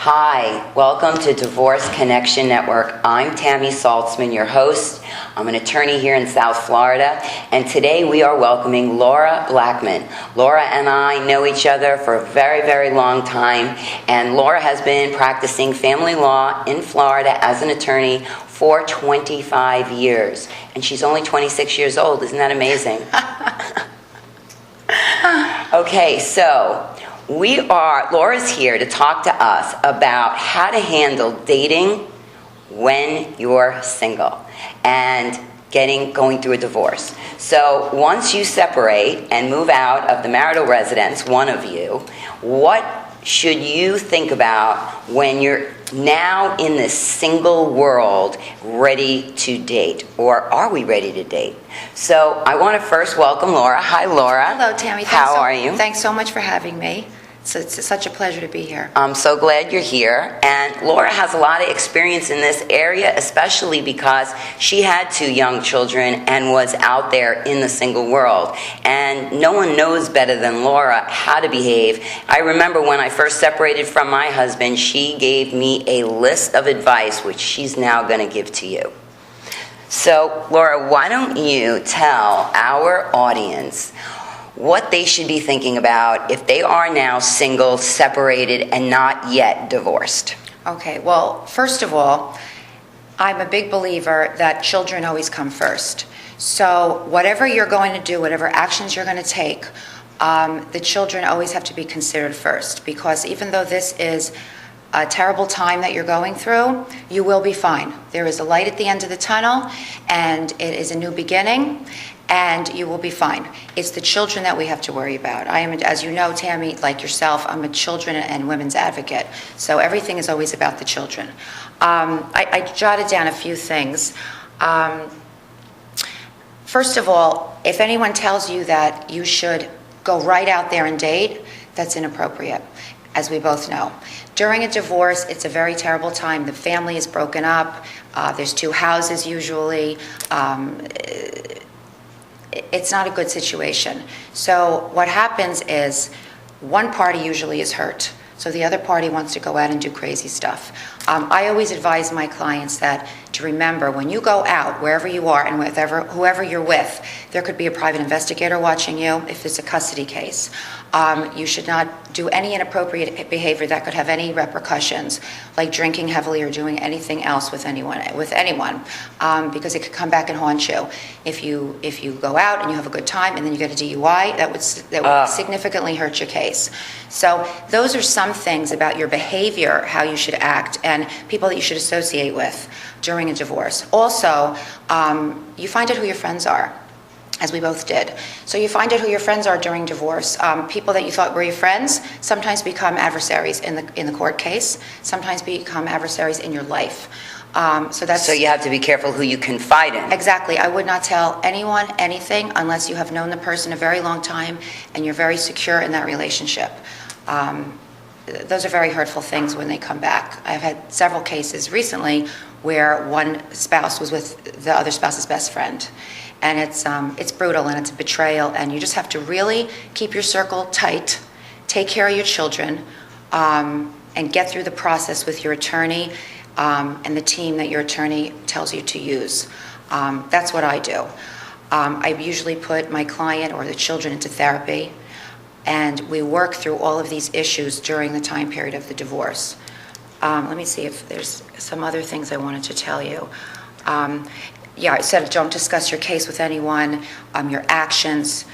Hi, welcome to Divorce Connection Network. I'm Tammy Saltzman, your host. I'm an attorney here in South Florida, and today we are welcoming Laura Blackman. Laura and I know each other for a very, very long time, and Laura has been practicing family law in Florida as an attorney for 25 years, and she's only 26 years old. Isn't that amazing? Okay, so Laura's here to talk to us about how to handle dating when you're single and going through a divorce. So once you separate and move out of the marital residence, one of you, what should you think about when you're now in this single world ready to date? Or are we ready to date? So I want to first welcome Laura. Hi, Laura. Hello, Tammy. How are you? Thanks so much for having me. It's such a pleasure to be here. I'm so glad you're here. And Laura has a lot of experience in this area, especially because she had 2 young children and was out there in the single world. And no one knows better than Laura how to behave. I remember when I first separated from my husband, she gave me a list of advice, which she's now going to give to you. So, Laura, why don't you tell our audience what they should be thinking about if they are now single, separated, and not yet divorced? Okay, well, first of all, I'm a big believer that children always come first. So whatever you're going to do, whatever actions you're going to take, the children always have to be considered first, because even though this is a terrible time that you're going through, you will be fine. There is a light at the end of the tunnel, and it is a new beginning, and you will be fine. It's the children that we have to worry about. I am, as you know, Tammy, like yourself, I'm a children and women's advocate, so everything is always about the children. I jotted down a few things. First of all, if anyone tells you that you should go right out there and date, that's inappropriate, as we both know. During a divorce, it's a very terrible time. The family is broken up. There's 2 houses usually. It's not a good situation. So what happens is one party usually is hurt, so the other party wants to go out and do crazy stuff. I always advise my clients that to remember, when you go out, wherever you are and whoever you're with, there could be a private investigator watching you if it's a custody case. You should not do any inappropriate behavior that could have any repercussions, like drinking heavily or doing anything else with anyone, because it could come back and haunt you. If you go out and you have a good time and then you get a DUI, that would significantly hurt your case. So those are some things about your behavior, how you should act, and people that you should associate with during a divorce. Also, you find out who your friends are, as we both did. So you find out who your friends are during divorce. People that you thought were your friends sometimes become adversaries in the court case, sometimes become adversaries in your life. So you have to be careful who you confide in. Exactly. I would not tell anyone anything unless you have known the person a very long time and you're very secure in that relationship. Those are very hurtful things when they come back. I've had several cases recently where one spouse was with the other spouse's best friend. And it's brutal and it's a betrayal, and you just have to really keep your circle tight, take care of your children, and get through the process with your attorney and the team that your attorney tells you to use. That's what I do. I usually put my client or the children into therapy, and we work through all of these issues during the time period of the divorce. Let me see if there's some other things I wanted to tell you. I said don't discuss your case with anyone. Your actions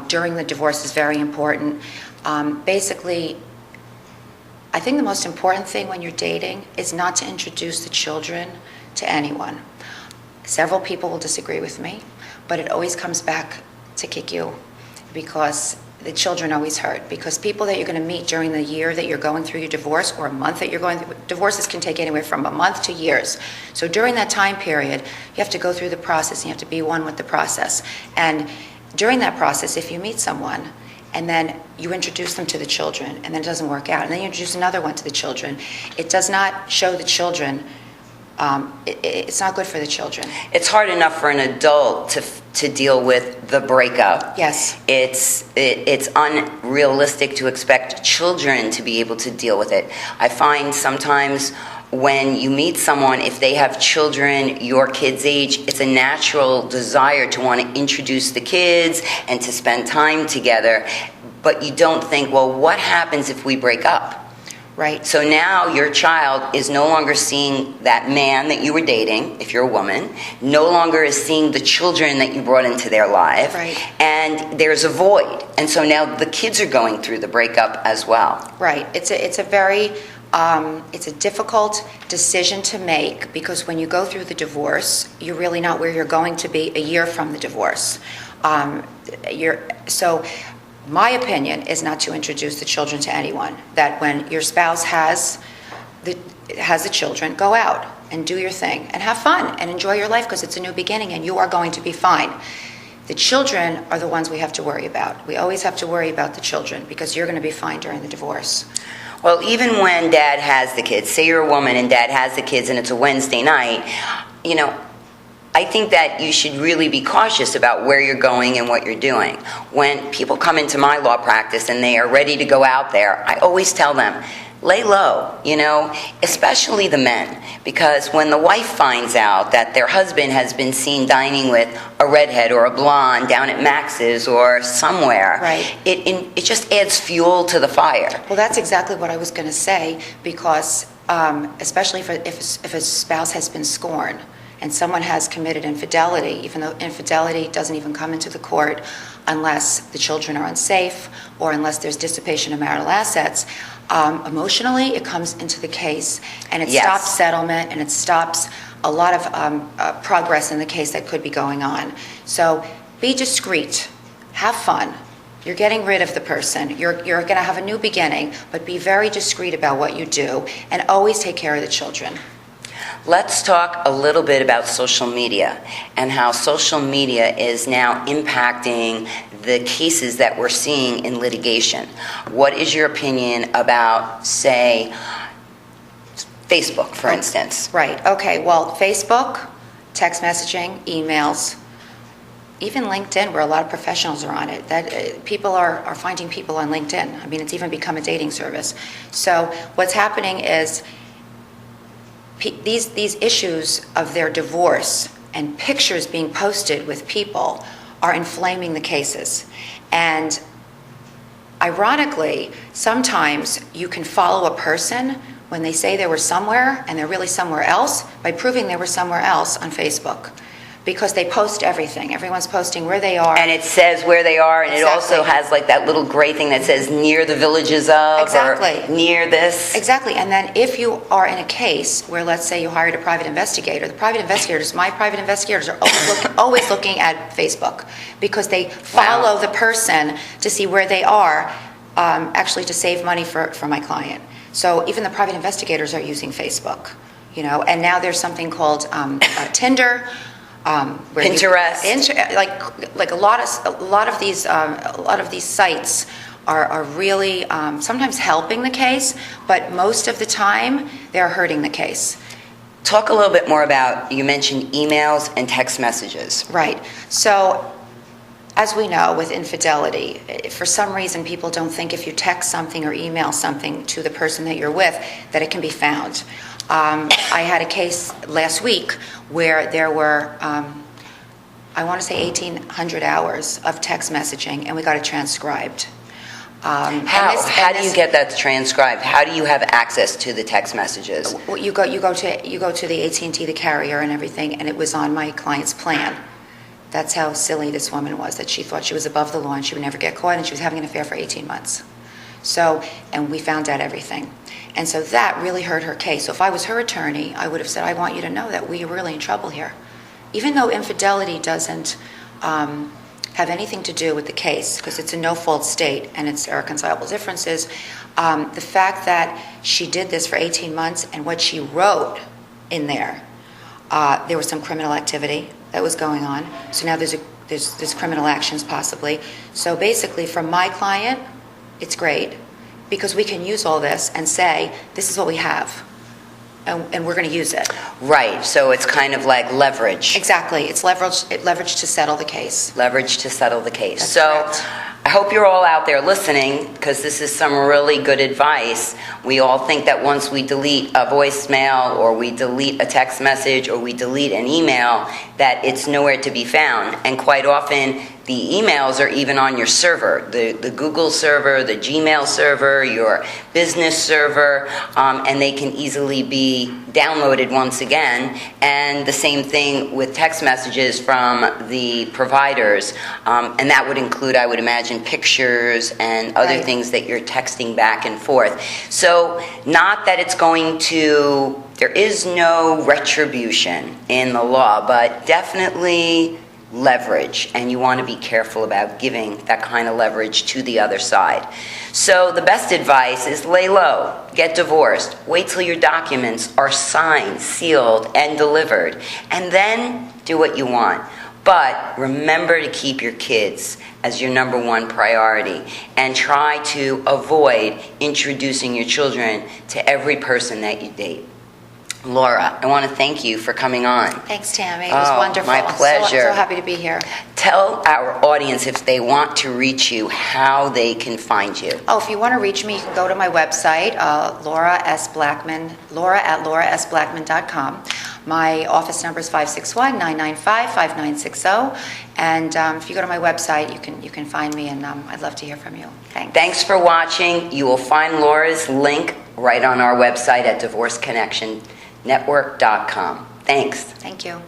during the divorce is very important. Basically, I think the most important thing when you're dating is not to introduce the children to anyone. Several people will disagree with me, but it always comes back to kick you, because the children always hurt, because people that you're going to meet during the year that you're going through your divorce, or a month that you're going through, divorces can take anywhere from a month to years. So during that time period, you have to go through the process, and you have to be one with the process. And during that process, if you meet someone and then you introduce them to the children and then it doesn't work out, and then you introduce another one to the children, it does not show the children it's not good for the children. It's hard enough for an adult to deal with the breakup. Yes. It's unrealistic to expect children to be able to deal with it. I find sometimes when you meet someone, if they have children your kid's age, it's a natural desire to want to introduce the kids and to spend time together. But you don't think, well, what happens if we break up? Right. So now your child is no longer seeing that man that you were dating, if you're a woman, no longer is seeing the children that you brought into their life, right. And there's a void. And so now the kids are going through the breakup as well. Right. It's a very it's a difficult decision to make, because when you go through the divorce, you're really not where you're going to be a year from the divorce. So my opinion is not to introduce the children to anyone. That when your spouse has the children, go out and do your thing and have fun and enjoy your life, because it's a new beginning and you are going to be fine. The children are the ones we have to worry about. We always have to worry about the children, because you're going to be fine during the divorce. Well, even when dad has the kids, say you're a woman and dad has the kids and it's a Wednesday night, I think that you should really be cautious about where you're going and what you're doing. When people come into my law practice and they are ready to go out there, I always tell them, lay low, especially the men. Because when the wife finds out that their husband has been seen dining with a redhead or a blonde down at Max's or somewhere, right. it just adds fuel to the fire. Well, that's exactly what I was going to say, because especially if a spouse has been scorned and someone has committed infidelity, even though infidelity doesn't even come into the court unless the children are unsafe or unless there's dissipation of marital assets, emotionally it comes into the case, and it Yes. stops settlement, and it stops a lot of progress in the case that could be going on. So be discreet, have fun. You're getting rid of the person. You're going to have a new beginning, but be very discreet about what you do, and always take care of the children. Let's talk a little bit about social media and how social media is now impacting the cases that we're seeing in litigation. What is your opinion about, say, Facebook, for instance? Right. Okay. Well, Facebook, text messaging, emails, even LinkedIn, where a lot of professionals are on it. That people are finding people on LinkedIn. I mean, it's even become a dating service. So what's happening is these issues of their divorce and pictures being posted with people are inflaming the cases. And ironically, sometimes you can follow a person when they say they were somewhere and they're really somewhere else by proving they were somewhere else on Facebook. Because they post everything. Everyone's posting where they are. And it says where they are, and Exactly. It also has like that little gray thing that says near the villages of, Exactly. or near this. Exactly. And then if you are in a case where, let's say, you hired a private investigator, the private investigators, my private investigators, are always looking at Facebook, because they follow the person to see where they are, actually to save money for my client. So even the private investigators are using Facebook, and now there's something called Tinder. Where Pinterest, like a lot of these sites are really sometimes helping the case, but most of the time they're hurting the case. Talk a little bit more about, you mentioned emails and text messages. Right. So, as we know, with infidelity, for some reason people don't think if you text something or email something to the person that you're with that it can be found. I had a case last week where there were, I want to say 1,800 hours of text messaging, and we got it transcribed. How do you get that transcribed? How do you have access to the text messages? Well, you go to the AT&T, the carrier, and everything, and it was on my client's plan. That's how silly this woman was, that she thought she was above the law and she would never get caught, and she was having an affair for 18 months. So, and we found out everything. And so that really hurt her case. So if I was her attorney, I would have said, I want you to know that we are really in trouble here. Even though infidelity doesn't have anything to do with the case, because it's a no-fault state and it's irreconcilable differences, the fact that she did this for 18 months and what she wrote in there was some criminal activity that was going on. So now there's criminal actions possibly. So basically, from my client, it's great, because we can use all this and say, this is what we have. and we're going to use it. Right, so it's kind of like leverage. Exactly. It's leverage to settle the case. Leverage to settle the case. That's So correct. I hope you're all out there listening, because this is some really good advice. We all think that once we delete a voicemail, or we delete a text message, or we delete an email, that it's nowhere to be found. And quite often, the emails are even on your server, the Google server, the Gmail server, your business server, and they can easily be downloaded once again. And the same thing with text messages from the providers, and that would include, I would imagine, pictures and other Right. things that you're texting back and forth. So not that it's going to, there is no retribution in the law, but definitely leverage, and you want to be careful about giving that kind of leverage to the other side. So the best advice is lay low, get divorced, wait till your documents are signed, sealed, and delivered, and then do what you want. But remember to keep your kids as your number one priority, and try to avoid introducing your children to every person that you date. Laura, I want to thank you for coming on. Thanks, Tammy. It was wonderful. My pleasure. So happy to be here. Tell our audience, if they want to reach you, how they can find you. Oh, if you want to reach me, you can go to my website, Laura S. Blackman, Laura at laurasblackman.com. My office number is 561-995-5960. And if you go to my website, you can find me, and I'd love to hear from you. Thanks. Thanks for watching. You will find Laura's link right on our website at divorceconnectionnetwork.com. Thanks. Thank you.